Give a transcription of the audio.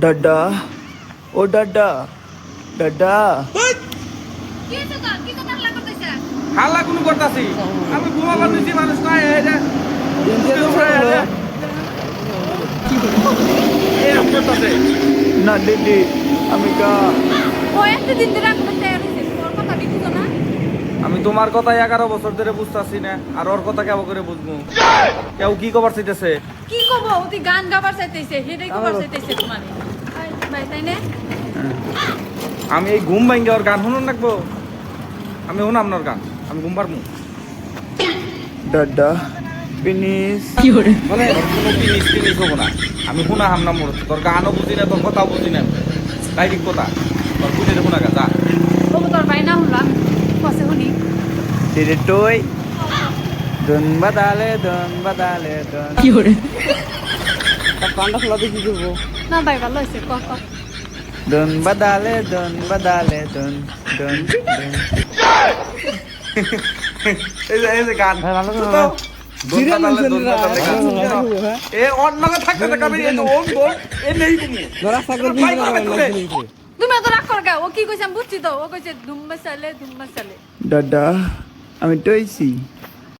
Dada ও Dada Dada কি হইছে তো কি কথা হাল্লা করতেছে হাল্লা কোন করতাছি আমি ঘুমাবার দিছি মানুষ নাই এই যে এরকম করতাছে না দিদি আমি কা ও এত দিন ধরে আমি তৈরি হইছে তোর কথা বুঝছো না আমি তোমার কথা 11 বছর ধরে বুঝতাছি না আর ওর কথা কেমন করে বুঝবো কেউ কি খবর চাইতেছে কি কব ওতি গান গাবার চাইতেছে হেডাই গাবার চাইতেছে তোমারে ভাই তাই না আমি এই ঘুম ভাঙ্গে ওর গান শুনুন রাখবো আমি শুনাম না ওর গান আমি ঘুম পারবো ডাডা ফিনিশ মানে ওর কোনো জিনিস হবো না আমি শুনা হাম না মোর তোর গানও বুঝি না তোর কথাও বুঝি না তাই ঠিক কথা তোর বুঝে দেখো না গা যা ও তোর ভাই না হলাম কসে শুনি দিদি টই দন বাদালে দন কি হরে কানটা খোলা দিয়ে কি করবো না ভাই ভালো হইছে ক ক দন বাদালে দন দন দন এই যে গান হ্যাঁ, ভালো করে তো, জিরে দোন বাদালে, দোন মানুষের বাদালে গান। এ অন্য থাকতে থাকতে আমি এই ওম বল এ নেই তুমি ভাই ভাবে তুলে। তুমি এত রাগ কর গা ও কি কইছে আমি বুঝছি তো ও কইছে ধুম মসালে ডাডা আমি টইছি